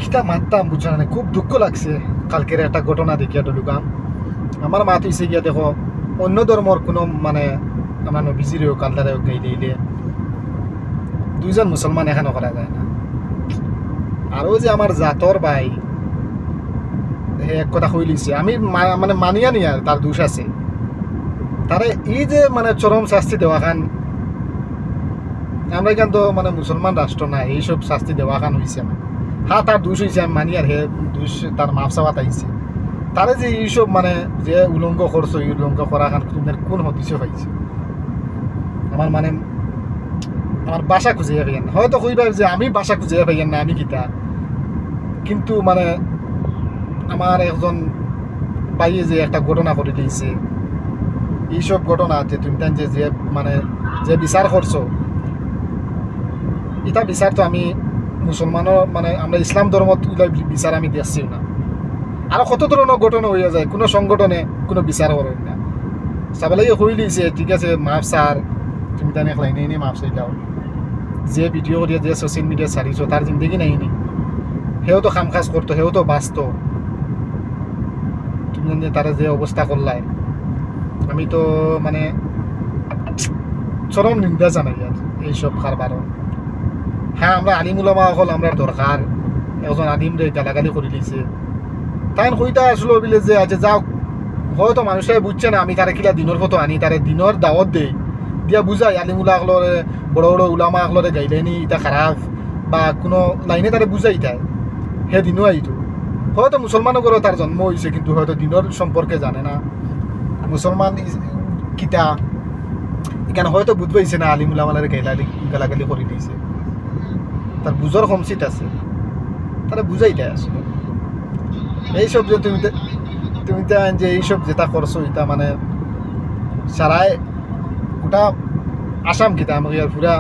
কিতা মারতাম বুঝছো না, খুব দুঃখ লাগছে কালকের একটা ঘটনা দেখিয়া ঢুকাম। আমার মা তুইছে গিয়া দেখো অন্য ধর্মর কোনো মানে আমার নবীজিরেও কালদারেও গাই দিলে দুইজন মুসলমান এখানে করা যায় না। আরও যে আমার জাতর ভাই হে এক কথা কই লিছে, আমি মানে মানিয়া নিয়া তার দোষ আছে, তারে এই যে মানে চরম শাস্তি দেওয়া খান, আমরা এখান তো মানে মুসলমান রাষ্ট্র না, এইসব শাস্তি দেওয়া খান হয়েছে আমার। হ্যাঁ তার দোষ হয়েছে আমি মানি, আর হে দোষ তার মাফ চাওয়াত আইছে। তারে যে এইসব মানে যে উলঙ্গ করছো, এই উলঙ্গ করা খান তোমাদের কোন হদিসে পাইছে? আমার মানে আমার বাসা খুঁজে পাইয়েন না, হয়তো কইবা যে আমি বাসা খুঁজে পাইয়েন না আমি কিতা, কিন্তু মানে আমার একজন পাইয়ে যে একটা ঘটনা করে দিয়েছে, এইসব ঘটনা যে তুমি যে যে মানে যে বিচার করছো, এটা বিচার তো আমি মুসলমানের মানে আমরা ইসলাম ধর্ম বিচার আমি দেখছি না। আরো কত ধরনের ঘটনা হয়ে যায়, কোনো সংগঠনে কোনো বিচার করেন না, সাবালাইয়ে হয়ে দিয়েছে ঠিক আছে মাফ স্যার, তুমি তাই এক লাইনে এনে মাফ চাইলাও, যে ভিডিও করিয়া যে সোশ্যাল মিডিয়া ছাড়িছো তার জিন্দগি নাই নি, সেও তো কাম কাজ করতো, সেও তো বাঁচত, তুমি তারা যে অবস্থা করলাই, আমি তো মানে চরম নিন্দা জানাই আর এইসব কারবারও। হ্যাঁ আমরা আলিম উলামা হল আমরা দরকার, একজন আলিম রে গালাগালি করে দিয়েছে, তাই কইতা আসলো বলে যে আচ্ছা যাও, হয়তো মানুষের বুঝছে না আমি তারে কিলা দিনের ফটো আনি, তারে দিনের দাওয়াত দেই দিয়া বুঝাই আলিমুলা আকলরে বড় বড় উলামা আকলরে গাইলেনি এটা খারাপ বা কোনো লাইনে তারে বুঝাই তাই হে দিনও আইতো। হয়তো মুসলমানও করে তার জন্ম হয়েছে, কিন্তু হয়তো দিনের সম্পর্কে জানে না, মুসলমান কিতা এখানে হয়তো বুঝবাইছে না আলিমুলামালারে গালাগালি করে দিয়েছে, তার বুঝার কমসিট আছে, তারা বুঝাই দেয় আসলে। এইসব যে তুমি তুমি যে এইসব যেটা করছো এটা মানে সারাই গোটা আসাম কিতা আমাকে আর পুরা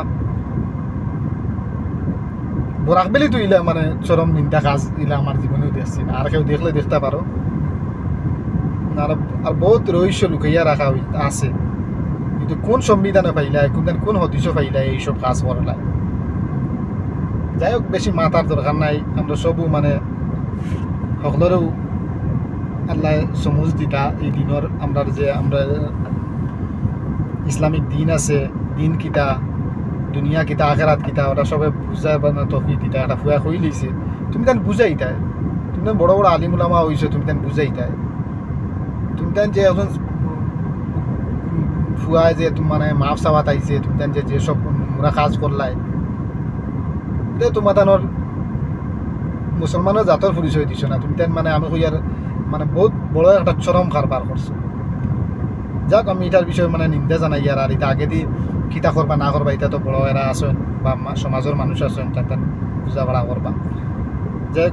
বরাক বেলি তো ইলা মানে চরম নিন্দা কাজ ইলা আমার জীবনেও দেখছি না, আর কেউ দেখলে দেখতে পারো। আর বহুত রহস্য লুকাইয়া রাখা আছে, কিন্তু কোন সংবিধানে পাইলাই, কোন হদিসও পাইলাই এইসব কাজ করলাই। যাই হোক বেশি মাথার দরকার নাই, আমরা সবও মানে সকলেরও আল্লাহ সমুজ দিতা এই দিনের আমরা যে আমরা ইসলামিক দিন আছে, দিন কিতা দুনিয়া কিতা আখেরাত কিতা ওটা সবে বুঝাই না তফি দিতা একটা ফুয়া হই লইছে, তুমি তান বুঝাই তাই, তুমি তান বড় বড় আলিম উলামা হইছো, তুমি তান বুঝাই তাই, তুমি তান যে এখন ফুয়ায় যে মানে মাফ চাওয়াত আইছে, তুমি তান যে যেসব মোরা কাজ করলাই এটা তোমার তানোর মুসলমানের জাতর পরিচয় দিছ না, তুমি তান মানে আমি কইয়ার মানে বহুত বড় একটা চরম কারবার করছো। যাক আমি এটার বিষয়ে মানে নিন্দা জানাই, আর এটা আগে দিয়ে কিতা করবা না করবা এটা তো বড় এরা আসেন বা সমাজের মানুষ আসেন তাতে বুঝা পড়া করবা, যে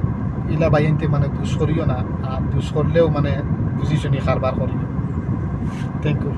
ইলা বাইনতে মানে দুষ করিও না, আর দুষ করলেও মানে বুঝি শুনি কারবার করিও। Thank you.